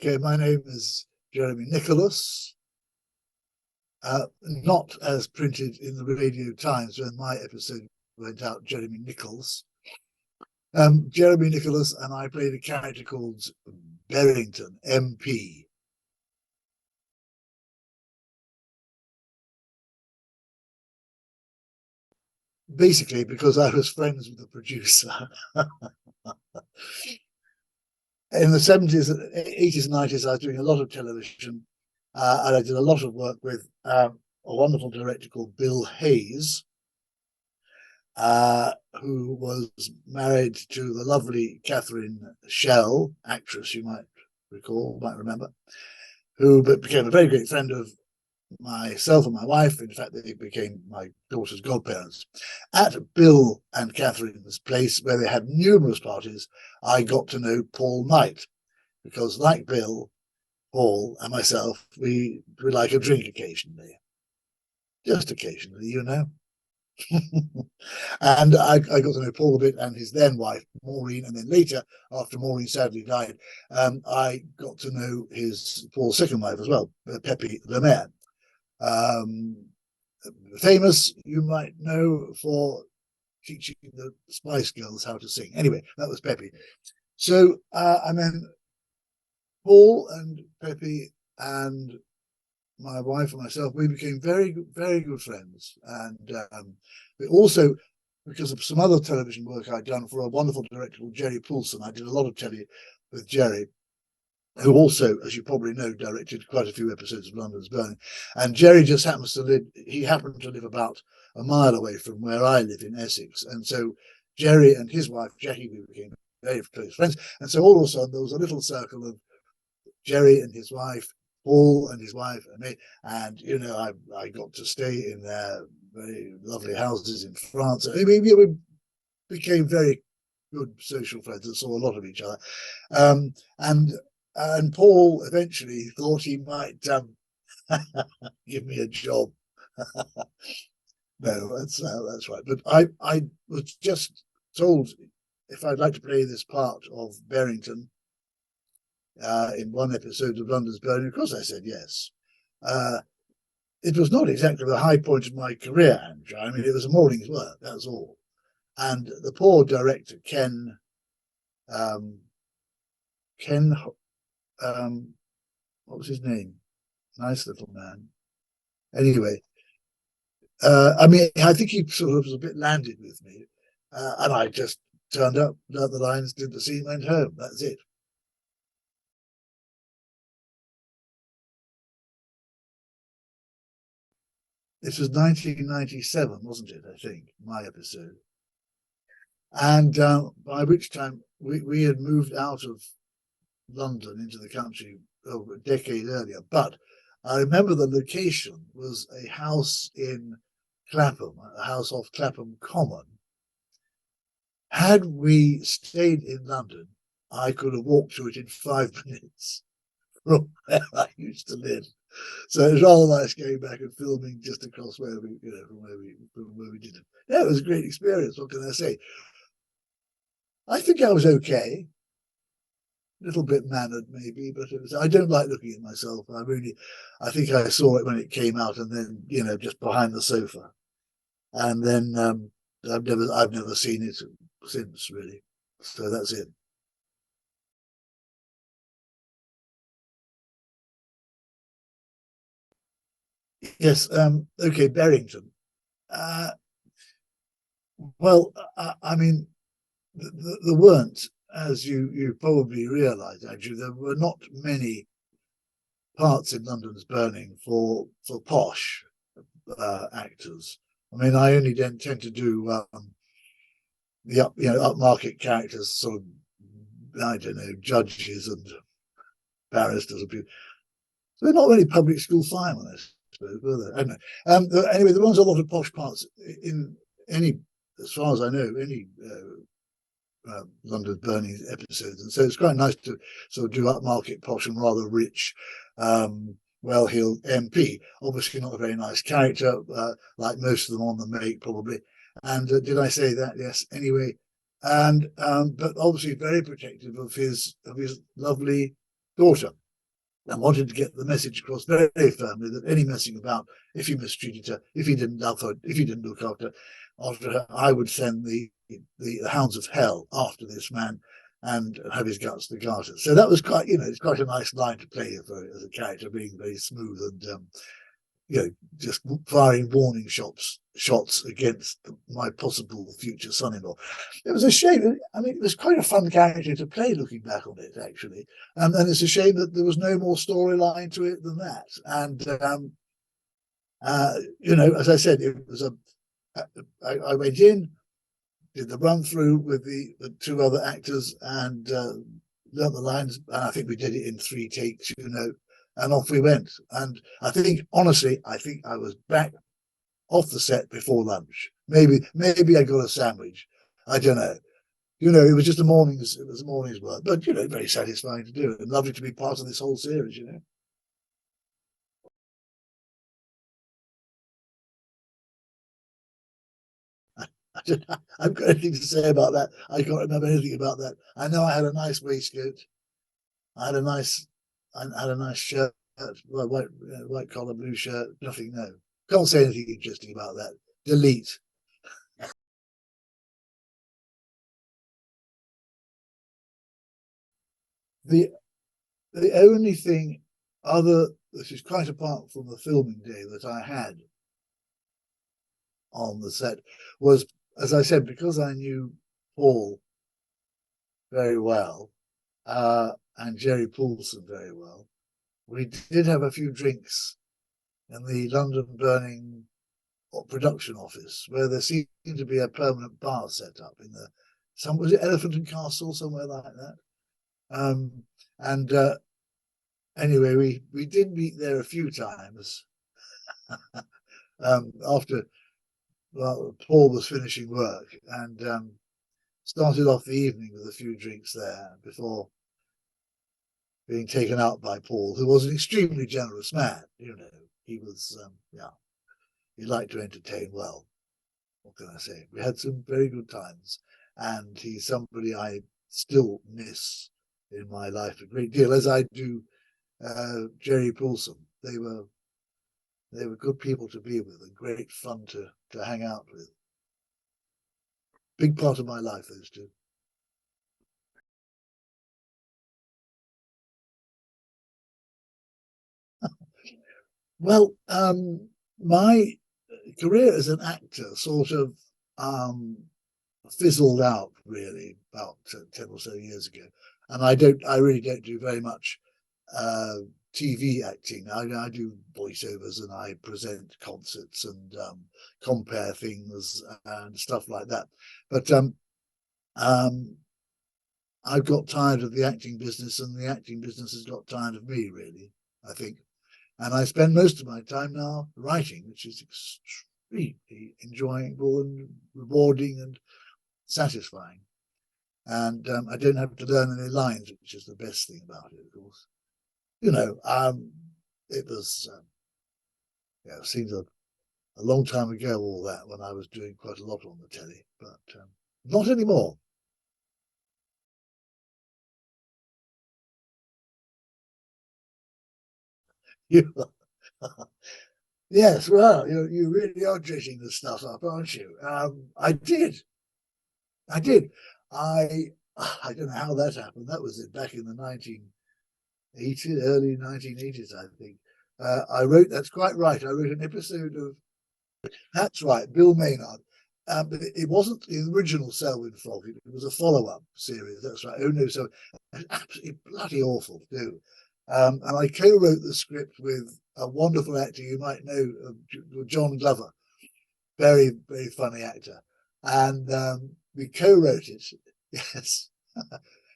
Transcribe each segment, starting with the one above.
Okay, my name is Jeremy Nicholas, not as printed in the Radio Times when my episode went out, Jeremy Nichols. Jeremy Nicholas, and I played a character called Berrington, MP. Basically, because I was friends with the producer. In the 70s, 80s, and 90s, I was doing a lot of television, and I did a lot of work with a wonderful director called Bill Hayes, who was married to the lovely Catherine Schell, actress you might remember, who became a very great friend of myself and my wife. In fact, they became my daughter's godparents. At Bill and Catherine's place, where they had numerous parties, I got to know Paul Knight, because like Bill, Paul and myself, we like a drink occasionally. Just occasionally, you know. And I got to know Paul a bit, and his then wife Maureen, and then later, after Maureen sadly died, I got to know Paul's second wife as well, Pepe Lemaire, famous, you might know, for teaching the Spice Girls how to sing. Anyway, that was Pepe. So I mean, Paul and Pepe and my wife and myself, we became very, very good friends. And we also, because of some other television work I'd done for a wonderful director called Jerry Poulson, I did a lot of telly with Jerry, who also, as you probably know, directed quite a few episodes of London's Burning. And Jerry just happens to happened to live about a mile away from where I live in Essex. And so Jerry and his wife, Jackie, we became very close friends. And so all of a sudden, there was a little circle of Jerry and his wife, Paul and his wife, and me. And, you know, I got to stay in their very lovely houses in France. We became very good social friends and saw a lot of each other. And Paul eventually thought he might give me a job. No, that's right. But I was just told if I'd like to play this part of Berrington in one episode of London's Burning. Of course, I said yes. It was not exactly the high point of my career, Andrew. I mean, it was a morning's work, that's all. And the poor director, Ken, what was his name? Nice little man. Anyway, I mean, I think he sort of was a bit landed with me. And I just turned up, learned the lines, did the scene, went home. That's it. This was 1997, wasn't it? I think, my episode. And by which time we had moved out of London into the country over a decade earlier. But I remember the location was a house in Clapham, a house off Clapham Common. Had we stayed in London, I could have walked to it in 5 minutes from where I used to live. So it was rather nice going back and filming just across where we, you know, from where we did it. Yeah, it was a great experience. What can I say? I think I was okay. A little bit mannered, maybe, but it was. I don't like looking at myself. I think I saw it when it came out, and then, you know, just behind the sofa, and then I've never seen it since, really. So that's it. Yes. Okay, Berrington. Well, I mean, there weren't, as you probably realise, Andrew, there were not many parts in London's Burning for posh actors. I mean, I only tend to do the upmarket characters, sort of, I don't know, judges and barristers and people. So they're not really public school firemen, I suppose, were they? I don't know. Anyway, there was a lot of posh parts in any, as far as I know, any London Burning episodes, and so it's quite nice to sort of do upmarket, posh, and rather rich, well-heeled MP. Obviously, not a very nice character, like most of them on the make, probably. And did I say that? Yes. Anyway, and but obviously very protective of his lovely daughter. and wanted to get the message across very, very firmly that any messing about, if he mistreated her, if he didn't love her, if he didn't look after her, I would send the hounds of hell after this man and have his guts to garter. So that was quite, it's quite a nice line to play as a character, being very smooth and just firing warning shots against my possible future son-in-law. It was a shame. I mean, it was quite a fun character to play, looking back on it, actually. And it's a shame that there was no more storyline to it than that. And as I said, it was I went in, did the run through with the two other actors, and learned the lines. And I think we did it in 3 takes, and off we went. And honestly, I think I was back off the set before lunch. Maybe I got a sandwich. I don't know. It was just a morning's work, but very satisfying to do, and lovely to be part of this whole series. I've got anything to say about that. I can't remember anything about that. I know I had a nice waistcoat. I had a nice shirt, white collar blue shirt. Nothing. No, can't say anything interesting about that. Delete. The only thing this is quite apart from the filming day that I had on the set was, as I said, because I knew Paul very well and Jerry Paulson very well, we did have a few drinks in the London Burning production office, where there seemed to be a permanent bar set up in was it Elephant and Castle, somewhere like that. Anyway, we did meet there a few times after Paul was finishing work, and started off the evening with a few drinks there before being taken out by Paul, who was an extremely generous man. He was, he liked to entertain well. What can I say? We had some very good times, and he's somebody I still miss in my life a great deal, as I do Jerry Paulson. They were good people to be with and great fun to hang out with. Big part of my life, those two. Well, my career as an actor sort of fizzled out, really, about 10 or so years ago. And I really don't do very much TV acting. I do voiceovers, and I present concerts and compare things and stuff like that. But I've got tired of the acting business, and the acting business has got tired of me, really, I think. And I spend most of my time now writing, which is extremely enjoyable and rewarding and satisfying. And I don't have to learn any lines, which is the best thing about it, of course. It was, it seems a long time ago, all that, when I was doing quite a lot on the telly, but not anymore. You, yes, well, you really are dredging this stuff up, aren't you? I did. I don't know how that happened. That was back in the 1980s, early 1980s, I think. That's quite right. I wrote an episode of, that's right, Bill Maynard. But it wasn't the original Selwyn Frog. It was a follow-up series. That's right. Oh no, so absolutely bloody awful too. And I co-wrote the script with a wonderful actor you might know, John Glover, very, very funny actor. And we co-wrote it, yes.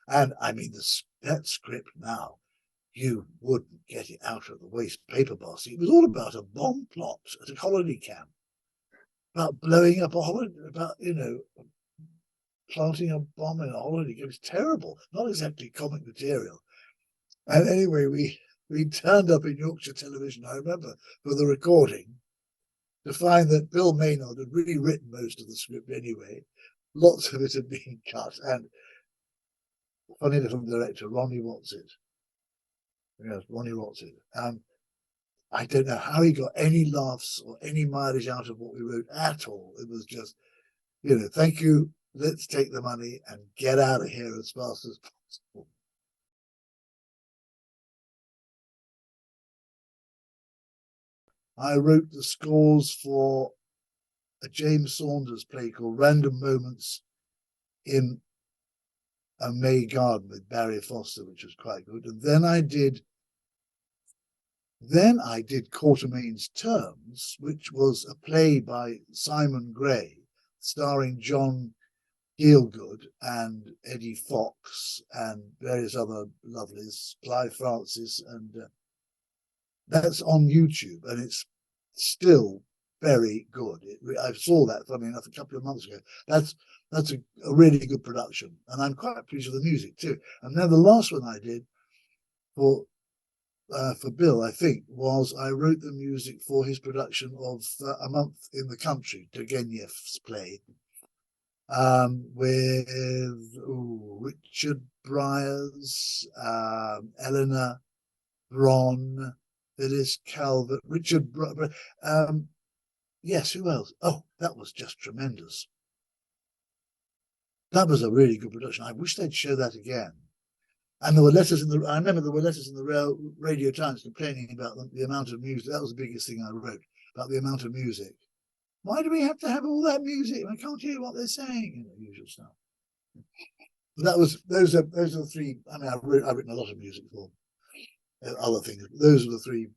And I mean, that script now, you wouldn't get it out of the waste paper basket. It was all about a bomb plot at a holiday camp, about blowing up a holiday, about, planting a bomb in a holiday camp. It was terrible, not exactly comic material. And anyway, we turned up in Yorkshire Television, I remember, for the recording, to find that Bill Maynard had really written most of the script anyway. Lots of it had been cut, and funny little director, Ronnie What's It, Yes, Ronnie Watson. I don't know how he got any laughs or any mileage out of what we wrote at all. It was just, thank you. Let's take the money and get out of here as fast as possible. I wrote the scores for a James Saunders play called Random Moments in a May Garden with Barry Foster, which was quite good. And then I did Quatermain's Terms, which was a play by Simon Gray, starring John Gielgud and Eddie Fox and various other lovelies, Clive Francis, and that's on YouTube, and it's still very good. I saw that, funny enough, a couple of months ago. That's a really good production, and I'm quite pleased with the music too. And then the last one I did for Bill, I think, was I wrote the music for his production of A Month in the Country, Turgenev's play, with Richard Briers, Eleanor Bron, Phyllis Calvert, Richard. Yes, who else? Oh, that was just tremendous. That was a really good production. I wish they'd show that again. And there were letters I remember there were letters in the Radio Times complaining about the amount of music. That was the biggest thing I wrote, about the amount of music. Why do we have to have all that music? I can't hear what they're saying, usual stuff. But those are the three. I mean, I've written a lot of music for other things. Those are the three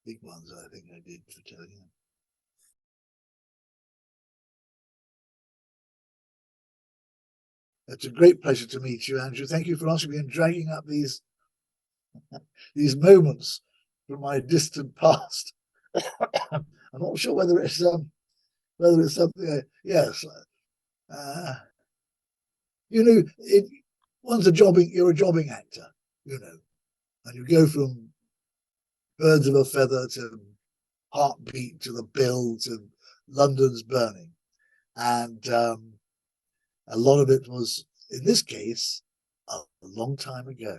big ones I think I did for television. It's a great pleasure to meet you, Andrew. Thank you for asking me and dragging up these moments from my distant past. I'm not sure whether it's something. Yes, you're a jobbing actor, and you go from Birds of a Feather to Heartbeat to The Bill to London's Burning, and a lot of it was, in this case, a long time ago.